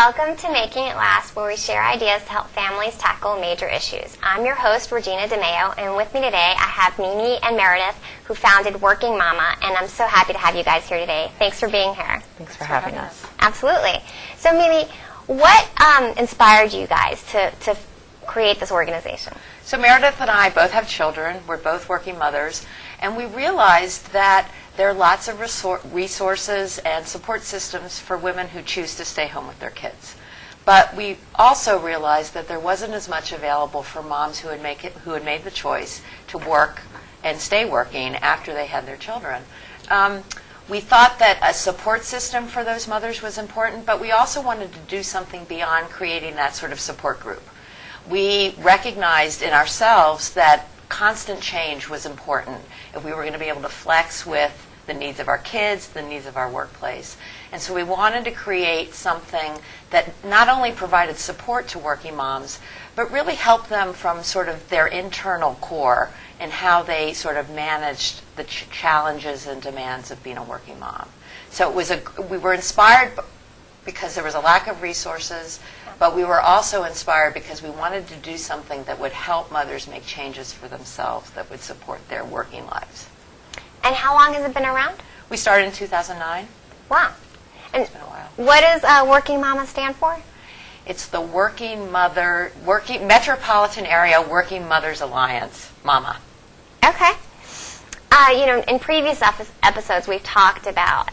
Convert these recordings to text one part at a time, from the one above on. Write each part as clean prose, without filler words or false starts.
Welcome to Making It Last, where we share ideas to help families tackle major issues. I'm your host, Regina DeMeo, and with me today I have Mimi and Meredith, who founded Working Mama, and I'm so happy to have you guys here today. Thanks for being here. Thanks for having us. Absolutely. So Mimi, what inspired you guys to create this organization? So Meredith and I both have children. We're both working mothers, and we realized that there are lots of resources and support systems for women who choose to stay home with their kids. But we also realized that there wasn't as much available for moms who had made the choice to work and stay working after they had their children. We thought that a support system for those mothers was important, but we also wanted to do something beyond creating that sort of support group. We recognized in ourselves that constant change was important if we were going to be able to flex with the needs of our kids, the needs of our workplace. And so we wanted to create something that not only provided support to working moms, but really helped them from sort of their internal core and how they sort of managed the challenges and demands of being a working mom. So we were inspired because there was a lack of resources, but we were also inspired because we wanted to do something that would help mothers make changes for themselves that would support their working lives. And how long has it been around? We started in 2009. Wow. And it's been a while. What does Working Mama stand for? It's the Metropolitan Area Working Mothers Alliance, MAMA. Okay. In previous episodes, we've talked about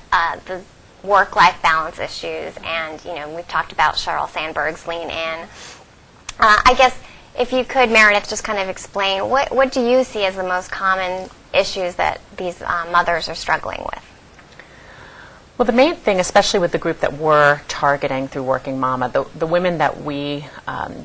the work-life balance issues, and we've talked about Sheryl Sandberg's Lean In. I guess if you could, Meredith, just kind of explain what do you see as the most common issues that these mothers are struggling with? Well, the main thing, especially with the group that we're targeting through Working Mama, the women that we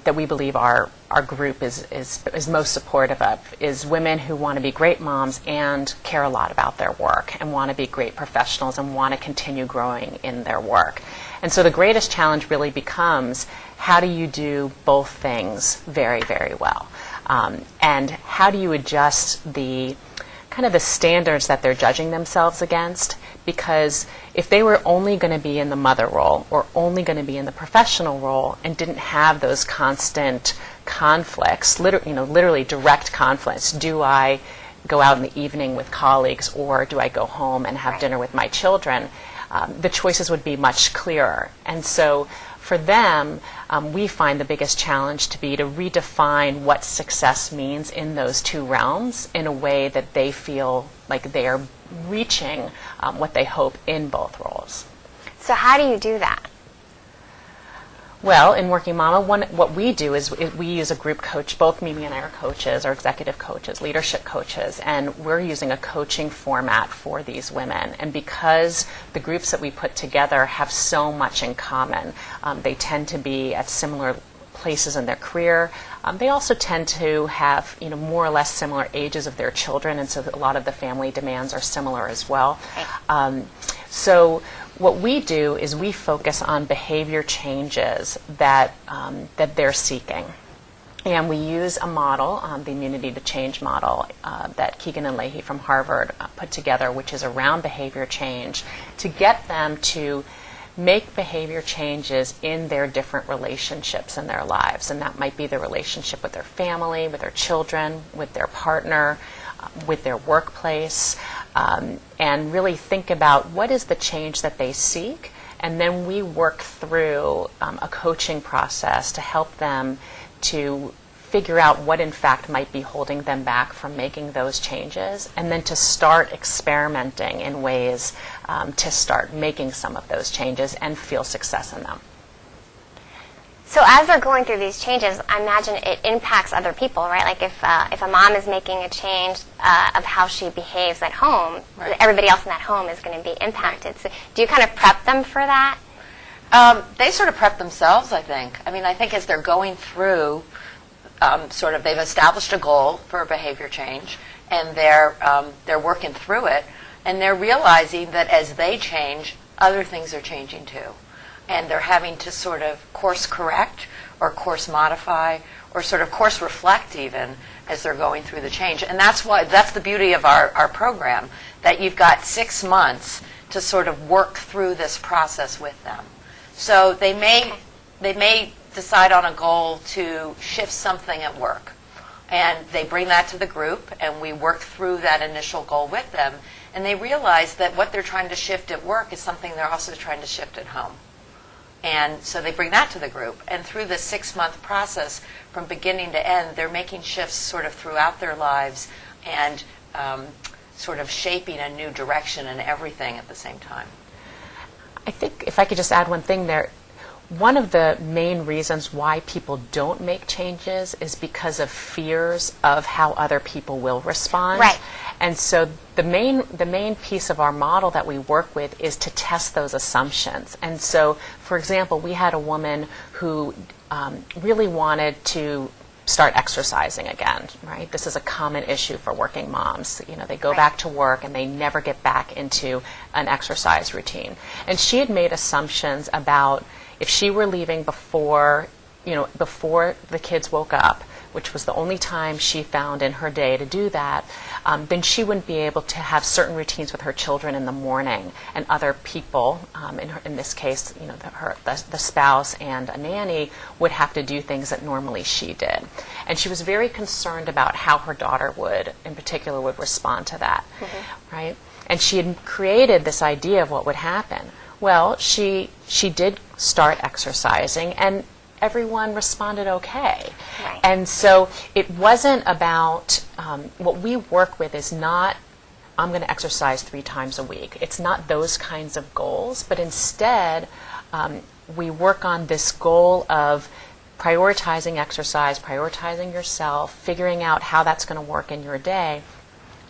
believe our group is most supportive of, is women who want to be great moms and care a lot about their work and want to be great professionals and want to continue growing in their work. And so the greatest challenge really becomes, how do you do both things very, very well? And how do you adjust the standards that they're judging themselves against? Because if they were only going to be in the mother role or only going to be in the professional role and didn't have those constant conflicts, literally direct conflicts, do I go out in the evening with colleagues or do I go home and have dinner with my children? The choices would be much clearer. And so for them, we find the biggest challenge to be to redefine what success means in those two realms in a way that they feel like they are reaching what they hope in both roles. So how do you do that? Well, in Working Mama, what we do is we use a group coach. Both Mimi and I are coaches, are executive coaches, leadership coaches, and we're using a coaching format for these women. And because the groups that we put together have so much in common, they tend to be at similar places in their career. They also tend to have more or less similar ages of their children, and so a lot of the family demands are similar as well. So what we do is we focus on behavior changes that they're seeking. And we use a model, the Immunity to Change model, that Keegan and Leahy from Harvard put together, which is around behavior change, to get them to make behavior changes in their different relationships in their lives. And that might be the relationship with their family, with their children, with their partner, with their workplace, and really think about what is the change that they seek. And then we work through a coaching process to help them to figure out what in fact might be holding them back from making those changes, and then to start experimenting in ways to start making some of those changes and feel success in them. So as they're going through these changes, I imagine it impacts other people, right? Like if a mom is making a change of how she behaves at home, right, everybody else in that home is going to be impacted. So do you kind of prep them for that? They sort of prep themselves, I think. I think as they're going through, they've established a goal for a behavior change, and they're working through it, and they're realizing that as they change, other things are changing too. And they're having to sort of course correct or course modify or sort of course reflect even as they're going through the change. And that's the beauty of our program, that you've got 6 months to sort of work through this process with them. So they may they may decide on a goal to shift something at work. And they bring that to the group, and we work through that initial goal with them. And they realize that what they're trying to shift at work is something they're also trying to shift at home. And so they bring that to the group. And through the 6-month process, from beginning to end, they're making shifts sort of throughout their lives and sort of shaping a new direction in everything at the same time. I think if I could just add one thing there, one of the main reasons why people don't make changes is because of fears of how other people will respond. Right. And so the main piece of our model that we work with is to test those assumptions. And so, for example, we had a woman who really wanted to start exercising again, right? This is a common issue for working moms. You know, they go back to work and they never get back into an exercise routine. And she had made assumptions about if she were leaving before the kids woke up, which was the only time she found in her day to do that, then she wouldn't be able to have certain routines with her children in the morning, and other people, in this case, you know, the spouse and a nanny, would have to do things that normally she did. And she was very concerned about how her daughter in particular, would respond to that, right? And she had created this idea of what would happen. Well, she did start exercising, and everyone responded okay. Right. And so it wasn't about, what we work with is not, I'm going to exercise 3 times a week. It's not those kinds of goals, but instead we work on this goal of prioritizing exercise, prioritizing yourself, figuring out how that's going to work in your day,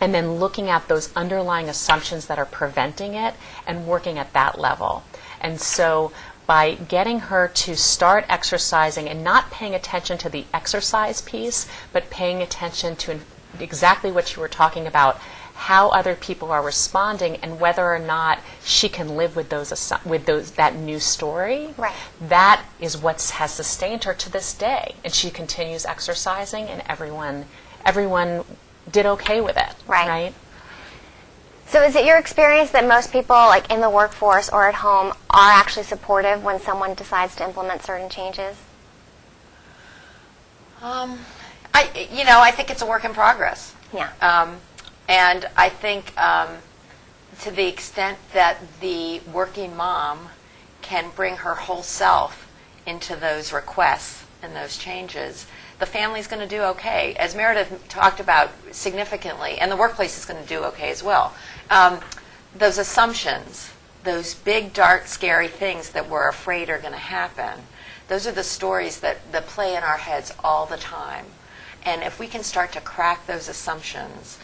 and then looking at those underlying assumptions that are preventing it and working at that level. And so by getting her to start exercising and not paying attention to the exercise piece, but paying attention to exactly what you were talking about, how other people are responding and whether or not she can live with that new story. Right. That is what has sustained her to this day. And she continues exercising, and everyone did okay with it. Right? So is it your experience that most people, like in the workforce or at home, are actually supportive when someone decides to implement certain changes? I think it's a work in progress. Yeah. And I think to the extent that the working mom can bring her whole self into those requests and those changes, the family's going to do okay. As Meredith talked about significantly, and the workplace is going to do okay as well. Those assumptions, those big, dark, scary things that we're afraid are going to happen, those are the stories that play in our heads all the time. And if we can start to crack those assumptions,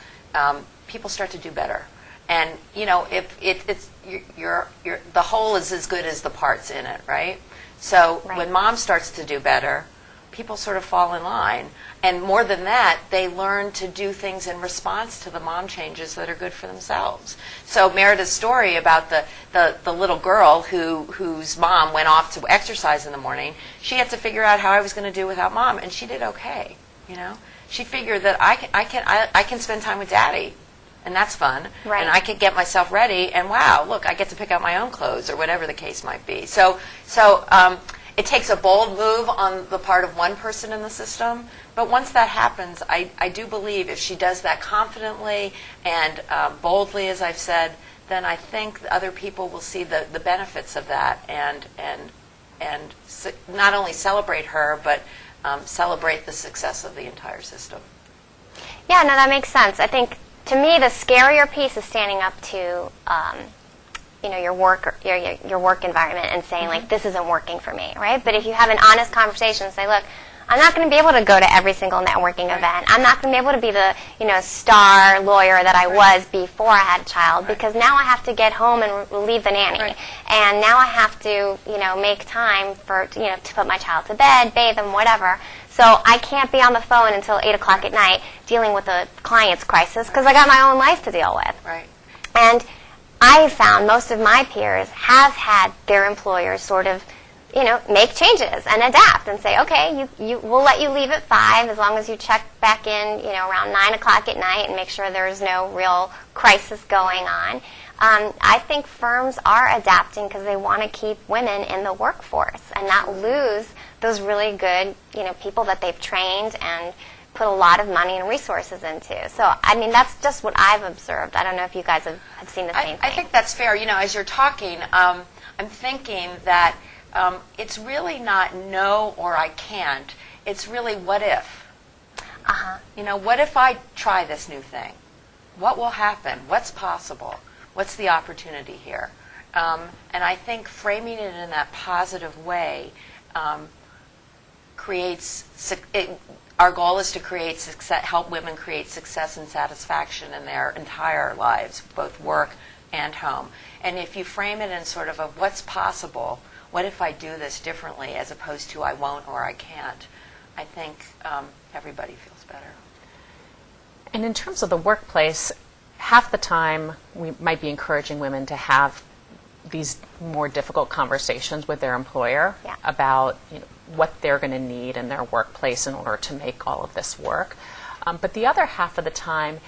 people start to do better. And if it's the whole is as good as the parts in it, right? So when mom starts to do better, people sort of fall in line. And more than that, they learn to do things in response to the mom changes that are good for themselves. So Meredith's story about the little girl whose mom went off to exercise in the morning, she had to figure out how I was going to do without mom, and she did okay. She figured that I can spend time with daddy, and that's fun. Right. And I can get myself ready, and wow, look, I get to pick out my own clothes or whatever the case might be. So it takes a bold move on the part of one person in the system, but once that happens, I do believe if she does that confidently and boldly, as I've said, then I think other people will see the benefits of that and not only celebrate her, but celebrate the success of the entire system. Yeah, no, that makes sense. I think, to me, the scarier piece is standing up to your work environment and saying, like, this isn't working for me, right? But if you have an honest conversation and say, look, I'm not going to be able to go to every single networking event. I'm not going to be able to be the star lawyer that I was before I had a child, because now I have to get home and relieve the nanny, and now I have to make time to put my child to bed, bathe them, whatever. So I can't be on the phone until 8 o'clock at night dealing with a client's crisis because I got my own life to deal with. Right. And I have found most of my peers have had their employers sort of make changes and adapt and say, okay, we'll let you leave at 5 as long as you check back in, around 9 o'clock at night and make sure there's no real crisis going on. I think firms are adapting because they want to keep women in the workforce and not lose those really good, people that they've trained and put a lot of money and resources into. So, that's just what I've observed. I don't know if you guys have seen the same thing. I think that's fair. As you're talking, I'm thinking that it's really not no or I can't. It's really what if. What if I try this new thing? What will happen? What's possible? What's the opportunity here? And I think framing it in that positive way our goal is to create success, help women create success and satisfaction in their entire lives, both work and home. And if you frame it in sort of a what's possible, what if I do this differently as opposed to I won't or I can't, I think everybody feels better. And in terms of the workplace, half the time we might be encouraging women to have these more difficult conversations with their employer about what they're going to need in their workplace in order to make all of this work. But the other half of the time,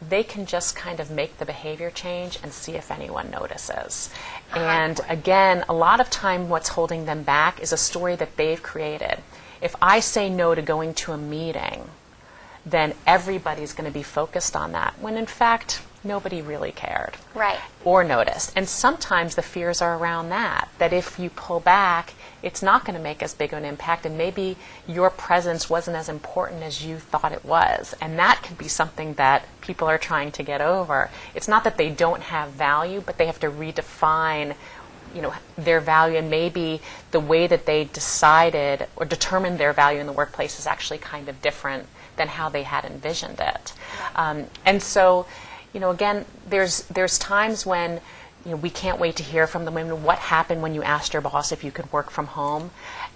they can just kind of make the behavior change and see if anyone notices. And again, a lot of time what's holding them back is a story that they've created. If I say no to going to a meeting, then everybody's going to be focused on that, when in fact, nobody really cared. Right. Or noticed. And sometimes the fears are around that if you pull back, it's not going to make as big of an impact, and maybe your presence wasn't as important as you thought it was. And that could be something that people are trying to get over. It's not that they don't have value, but they have to redefine their value, and maybe the way that they decided or determined their value in the workplace is actually kind of different than how they had envisioned it. And so, again, there's times when we can't wait to hear from the women. What happened when you asked your boss if you could work from home?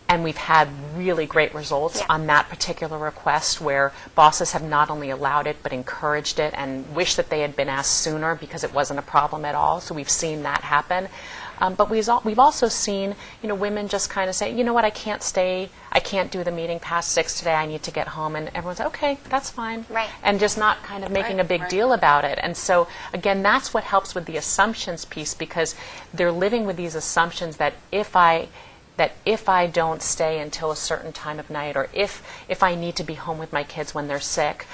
And we've had really great results on that particular request, where bosses have not only allowed it but encouraged it and wish that they had been asked sooner because it wasn't a problem at all. So we've seen that happen. But we've also seen, women just kind of say, what, I can't stay, I can't do the meeting past 6 today, I need to get home. And everyone's okay, that's fine. Right. And just not kind of making a big deal about it. And so, again, that's what helps with the assumptions piece, because they're living with these assumptions that if I don't stay until a certain time of night, or if I need to be home with my kids when they're sick,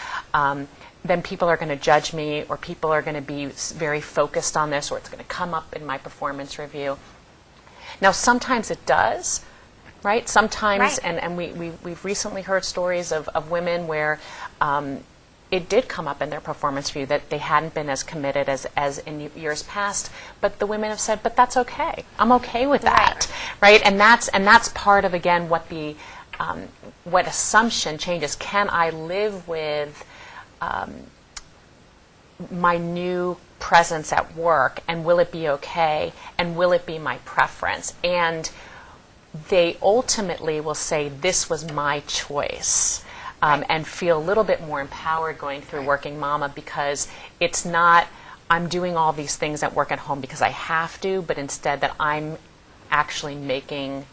then people are going to judge me, or people are going to be very focused on this, or it's going to come up in my performance review. Now, sometimes it does, right? Sometimes, and we've recently heard stories of women where it did come up in their performance review that they hadn't been as committed as in years past, but the women have said, but that's okay. I'm okay with that, right? And that's part of, again, what assumption changes. Can I live with my new presence at work, and will it be okay, and will it be my preference? And they ultimately will say, this was my choice, and feel a little bit more empowered going through Working Mama, because it's not, I'm doing all these things at work at home because I have to, but instead that I'm actually making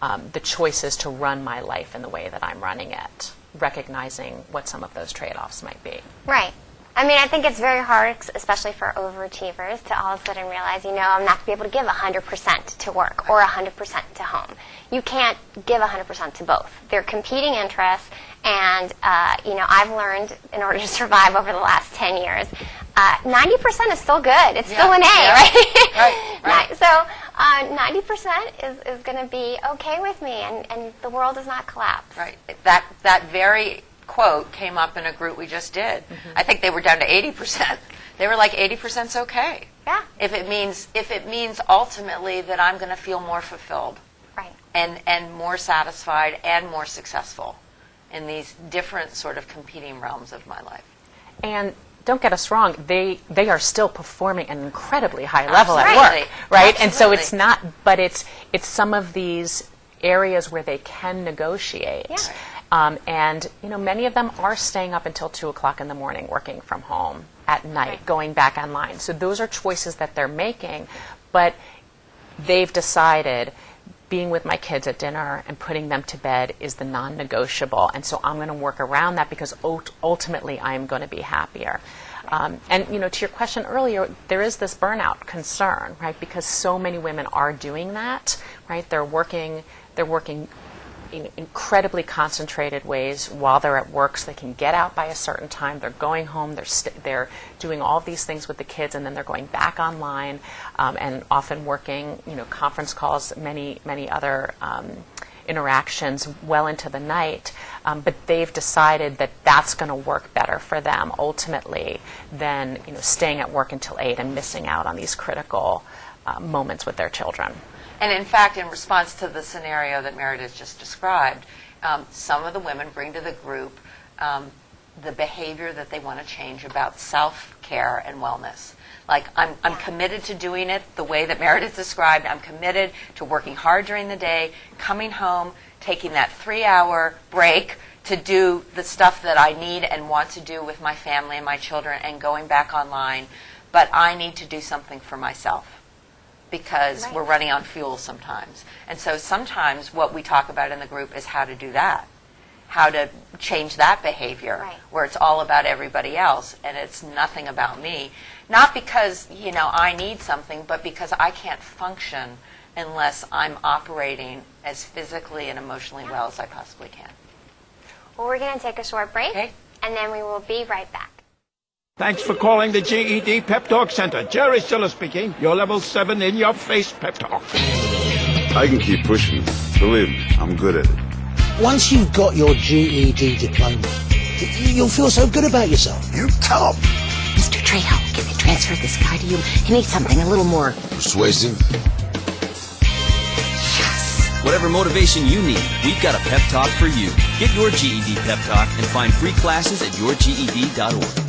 the choices to run my life in the way that I'm running it, recognizing what some of those trade-offs might be. Right. I think it's very hard, especially for overachievers, to all of a sudden realize, I'm not going to be able to give 100% to work or 100% to home. You can't give 100% to both. They're competing interests, and, I've learned, in order to survive over the last 10 years, 90% is still good. It's still an A, right? Right. So 90% is going to be okay with me, and the world does not collapse. Right. That very quote came up in a group we just did. Mm-hmm. I think they were down to 80%. They were like, 80%'s okay. Yeah. If it means ultimately that I'm going to feel more fulfilled, right, and more satisfied and more successful in these different sort of competing realms of my life. And don't get us wrong, they are still performing at an incredibly high level at work, right? Absolutely. And so it's not, but it's some of these areas where they can negotiate. Yeah. And many of them are staying up until 2 o'clock in the morning, working from home at night, going back online. So those are choices that they're making, but they've decided being with my kids at dinner and putting them to bed is the non-negotiable. And so I'm going to work around that because ultimately I'm going to be happier. And, you know, to your question earlier, there is this burnout concern, right? Because so many women are doing that, right? They're working in incredibly concentrated ways while they're at work, so they can get out by a certain time. They're going home. They're doing all these things with the kids, and then they're going back online and often working, you know, conference calls, many other interactions well into the night. But they've decided that that's going to work better for them ultimately than, you know, staying at work until 8 and missing out on these critical moments with their children. And in fact, in response to the scenario that Meredith just described, some of the women bring to the group the behavior that they want to change about self-care and wellness. Like, I'm committed to doing it the way that Meredith described. I'm committed to working hard during the day, coming home, taking that 3-hour break to do the stuff that I need and want to do with my family and my children, and going back online. But I need to do something for myself, because we're running on fuel sometimes. And so sometimes what we talk about in the group is how to do that, how to change that behavior, where it's all about everybody else and it's nothing about me. Not because, you know, I need something, but because I can't function unless I'm operating as physically and emotionally well as I possibly can. Well, we're going to take a short break, Okay. and then we will be right back. Thanks for calling the GED Pep Talk Center. Jerry Stiller speaking. Your level 7 in-your-face pep talk. I can keep pushing. Believe me, I'm good at it. Once you've got your GED diploma, you'll feel so good about yourself. You tell him. Mr. Trejo, can I transfer this guy to you? He needs something a little more Persuasive. Whatever motivation you need, we've got a pep talk for you. Get your GED pep talk and find free classes at yourged.org.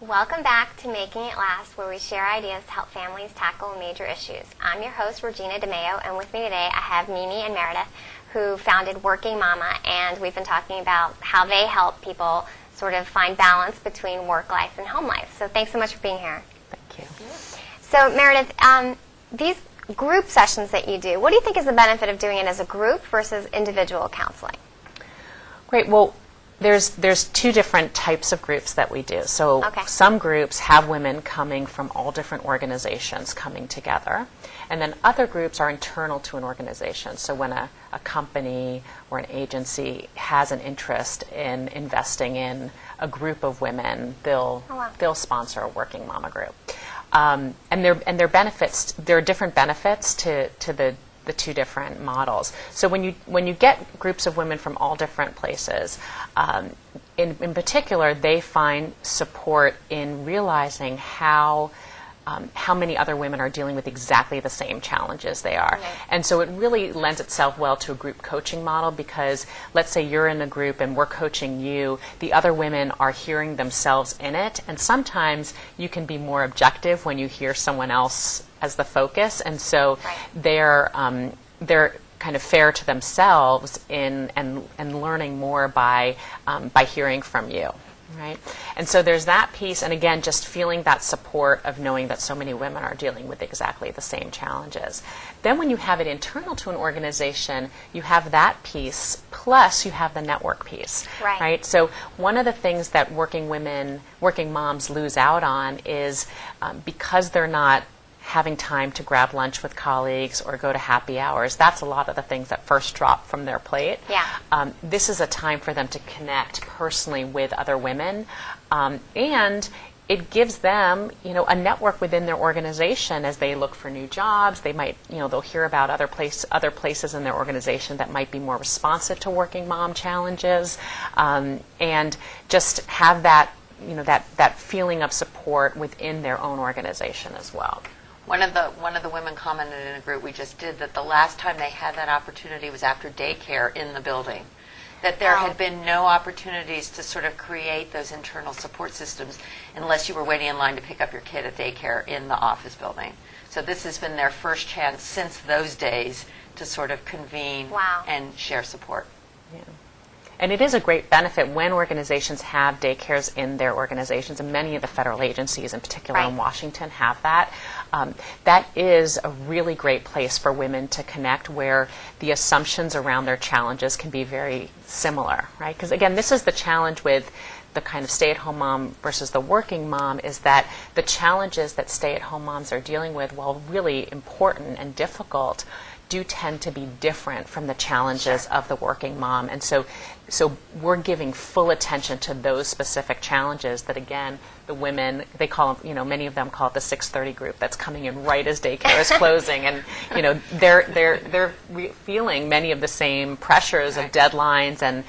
Welcome back to Making It Last, where we share ideas to help families tackle major issues. I'm your host, Regina DeMeo, and with me today I have Mimi and Meredith, who founded Working Mama, and we've been talking about how they help people sort of find balance between work life and home life. So thanks so much for being here. Thank you. So Meredith, these group sessions that you do, what do you think is the benefit of doing it as a group versus individual counseling? Great. Well, there's two different types of groups that we do. So some groups have women coming from all different organizations coming together. And then other groups are internal to an organization. So when a company or an agency has an interest in investing in a group of women, they'll sponsor a Working Mama group. And there are different benefits to the two different models. So when you get groups of women from all different places, in particular, they find support in realizing how many other women are dealing with exactly the same challenges they are. And so it really lends itself well to a group coaching model, because let's say you're in a group and we're coaching you, the other women are hearing themselves in it, and sometimes you can be more objective when you hear someone else as the focus, and so they're kind of fair to themselves and learning more by hearing from you. Right? And so there's that piece, and again, just feeling that support of knowing that so many women are dealing with exactly the same challenges. Then when you have it internal to an organization, you have that piece, plus you have the network piece. Right? So one of the things that working moms lose out on is because they're not having time to grab lunch with colleagues or go to happy hours. That's a lot of the things that first drop from their plate. This is a time for them to connect personally with other women, and it gives them, a network within their organization as they look for new jobs. They might, they'll hear about other places in their organization that might be more responsive to working mom challenges, and just have that, that feeling of support within their own organization as well. One of the women commented in a group we just did that the last time they had that opportunity was after daycare in the building. That there had been no opportunities to sort of create those internal support systems unless you were waiting in line to pick up your kid at daycare in the office building. So this has been their first chance since those days to sort of convene and share support. And it is a great benefit when organizations have daycares in their organizations, and many of the federal agencies, in particular in Washington, have that. That is a really great place for women to connect, where the assumptions around their challenges can be very similar, right? Because again, this is the challenge with the kind of stay-at-home mom versus the working mom, is that the challenges that stay-at-home moms are dealing with, while really important and difficult, do tend to be different from the challenges of the working mom. And so we're giving full attention to those specific challenges that, again, the women, they call them, many of them call it the 6:30 group, that's coming in right as daycare is closing. And, they're feeling many of the same pressures of deadlines, and,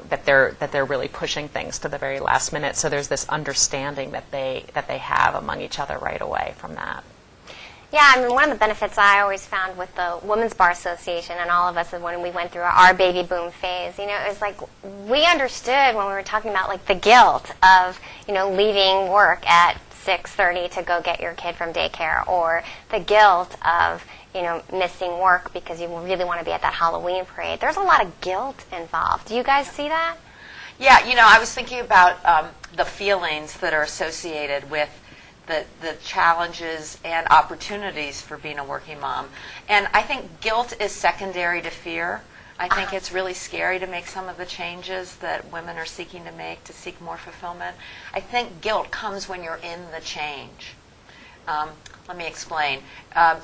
that they're really pushing things to the very last minute. So there's this understanding that they have among each other right away from that. Yeah, I mean, one of the benefits I always found with the Women's Bar Association and all of us when we went through our baby boom phase, it was like we understood when we were talking about like the guilt of, leaving work at 6:30 to go get your kid from daycare, or the guilt of, missing work because you really want to be at that Halloween parade. There's a lot of guilt involved. Do you guys see that? Yeah, I was thinking about the feelings that are associated with the challenges and opportunities for being a working mom. And I think guilt is secondary to fear. I think it's really scary to make some of the changes that women are seeking to make to seek more fulfillment. I think guilt comes when you're in the change. Let me explain.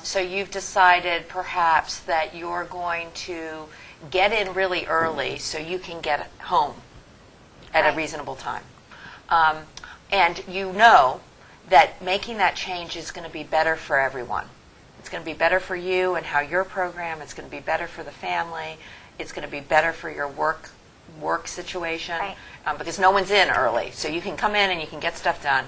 So you've decided perhaps that you're going to get in really early so you can get home at a reasonable time. And that making that change is going to be better for everyone. It's going to be better for you and how your program. It's going to be better for the family. It's going to be better for your work situation, because no one's in early. So you can come in and you can get stuff done.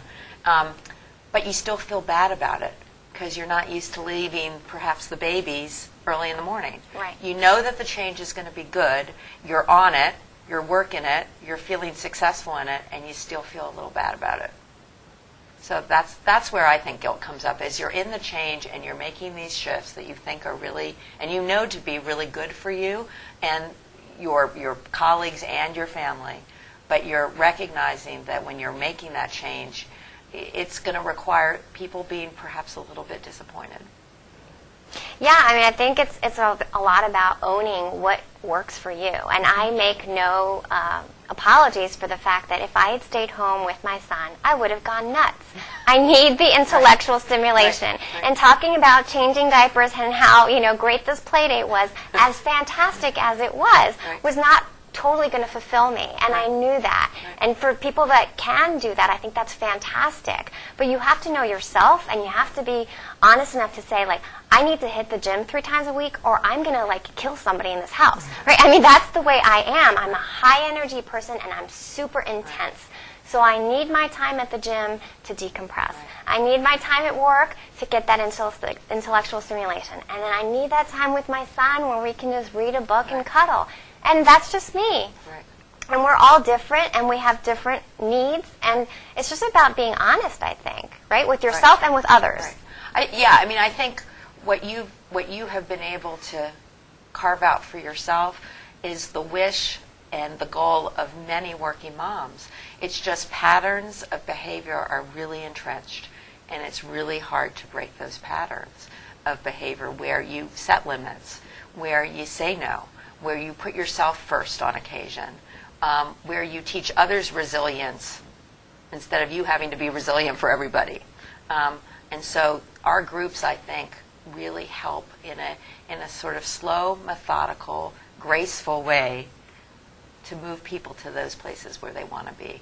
But you still feel bad about it because you're not used to leaving perhaps the babies early in the morning. Right. You know that the change is going to be good. You're on it. You're working it. You're feeling successful in it, and you still feel a little bad about it. So that's where I think guilt comes up, is you're in the change and you're making these shifts that you think are really, and to be really good for you and your colleagues and your family, but you're recognizing that when you're making that change, it's going to require people being perhaps a little bit disappointed. Yeah, I mean, I think it's a lot about owning what works for you. And I make no apologies for the fact that if I had stayed home with my son, I would have gone nuts. I need the intellectual stimulation. Right. And talking about changing diapers and how, great this play date was, as fantastic as it was not totally going to fulfill me, and I knew that. And for people that can do that, I think that's fantastic. But you have to know yourself, and you have to be honest enough to say, like, I need to hit the gym 3 times a week, or I'm going to, kill somebody in this house. Right? I mean, that's the way I am. I'm a high-energy person, and I'm super intense. So I need my time at the gym to decompress. I need my time at work to get that intellectual stimulation. And then I need that time with my son where we can just read a book and cuddle. And that's just me. Right. And we're all different, and we have different needs. And it's just about being honest, I think, right, with yourself and with others. Right. I think what you have been able to carve out for yourself is the wish and the goal of many working moms. It's just patterns of behavior are really entrenched, and it's really hard to break those patterns of behavior where you set limits, where you say no, where you put yourself first on occasion, where you teach others resilience instead of you having to be resilient for everybody. And so our groups, I think, really help in a sort of slow, methodical, graceful way to move people to those places where they want to be.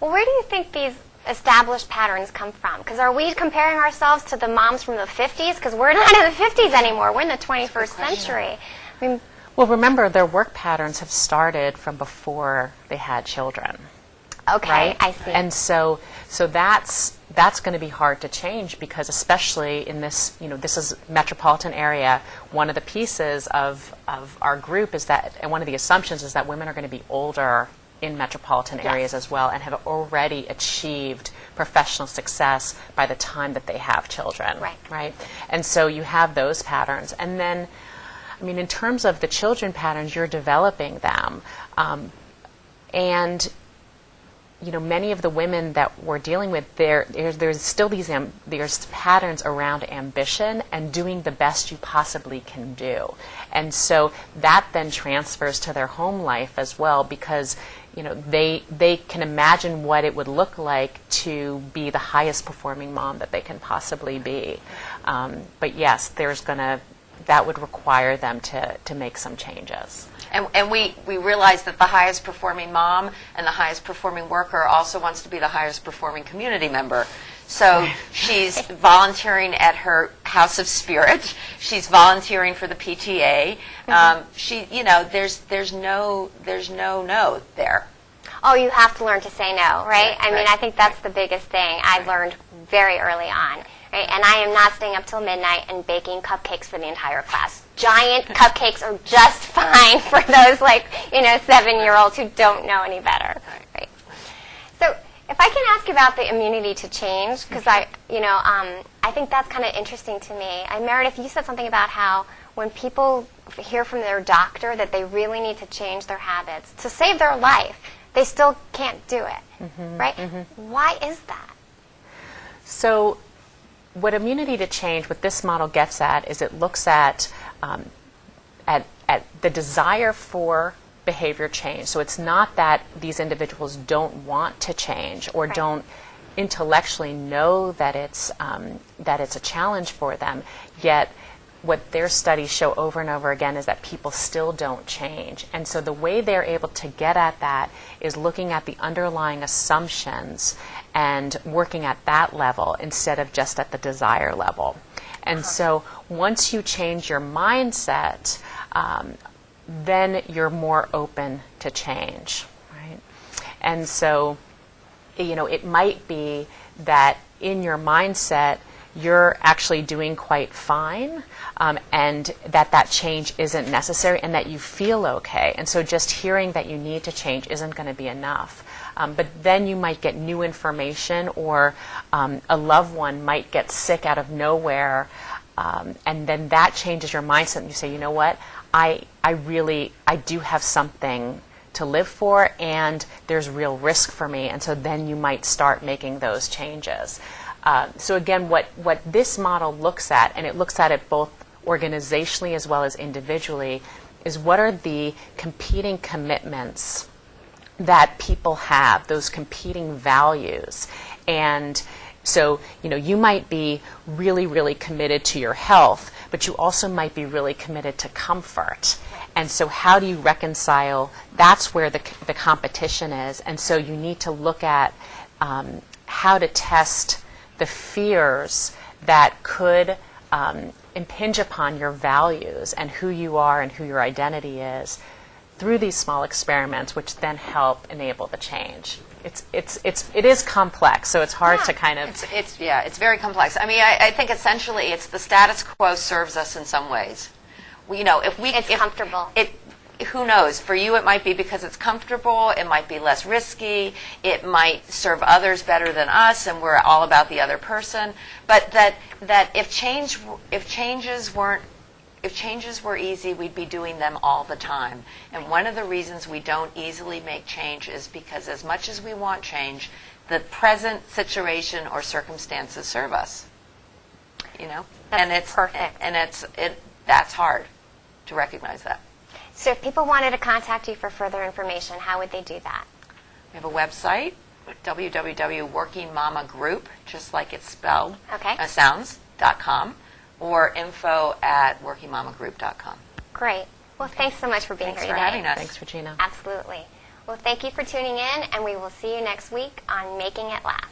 Well, where do you think these established patterns come from? Because are we comparing ourselves to the moms from the 50s? Because we're not in the 50s anymore. We're in the 21st century. I mean, well, remember, their work patterns have started from before they had children. Okay, right? I see. And so that's going to be hard to change, because especially in this, this is metropolitan area. One of the pieces of our group is that, and one of the assumptions is that women are going to be older in metropolitan areas as well, and have already achieved professional success by the time that they have children. Right? And so you have those patterns. And then, I mean, in terms of the children patterns, you're developing them. And many of the women that we're dealing with, there's still there's patterns around ambition and doing the best you possibly can do. And so that then transfers to their home life as well, because they can imagine what it would look like to be the highest performing mom that they can possibly be. But yes, that would require them to make some changes. And we realize that the highest performing mom and the highest performing worker also wants to be the highest performing community member. So she's volunteering at her House of Spirit. She's volunteering for the PTA. There's no no there. Oh, you have to learn to say no, right? I mean, I think that's the biggest thing I learned very early on. Right? And I am not staying up till midnight and baking cupcakes for the entire class. Giant cupcakes are just fine for those 7-year-olds who don't know any better. Right? So if I can ask about the immunity to change, because I think that's kind of interesting to me. Meredith, you said something about how when people hear from their doctor that they really need to change their habits to save their life, they still can't do it, right? Why is that? So what immunity to change, what this model gets at, is it looks at the desire for behavior change. So it's not that these individuals don't want to change or don't intellectually know that it's a challenge for them, yet what their studies show over and over again is that people still don't change. And so the way they're able to get at that is looking at the underlying assumptions and working at that level instead of just at the desire level. And so once you change your mindset, then you're more open to change, right? And so, it might be that in your mindset, you're actually doing quite fine, and that change isn't necessary, and that you feel okay. And so just hearing that you need to change isn't going to be enough. But then you might get new information, or a loved one might get sick out of nowhere, and then that changes your mindset, and you say, you know what, I do have something to live for, and there's real risk for me, and so then you might start making those changes. So again, what this model looks at, and it looks at it both organizationally as well as individually, is what are the competing commitments that people have, those competing values. And so, you might be really, really committed to your health, but you also might be really committed to comfort. And so how do you reconcile? That's where the competition is. And so you need to look at how to test the fears that could impinge upon your values and who you are and who your identity is through these small experiments, which then help enable the change. It is complex, so it's hard to kind of... It's very complex. I mean, I think essentially it's the status quo serves us in some ways. It's comfortable. Who knows? For you, it might be because it's comfortable. It might be less risky. It might serve others better than us, and we're all about the other person. But that if changes were easy, we'd be doing them all the time. And one of the reasons we don't easily make change is because as much as we want change, the present situation or circumstances serve us. And it's perfect. And that's hard to recognize that. So if people wanted to contact you for further information, how would they do that? We have a website, www.workingmamagroup, just like it's spelled, sounds.com, or info@workingmamagroup.com. Great. Well, thanks so much for being here today. Thanks for having us. Thanks, Regina. Absolutely. Well, thank you for tuning in, and we will see you next week on Making It Last.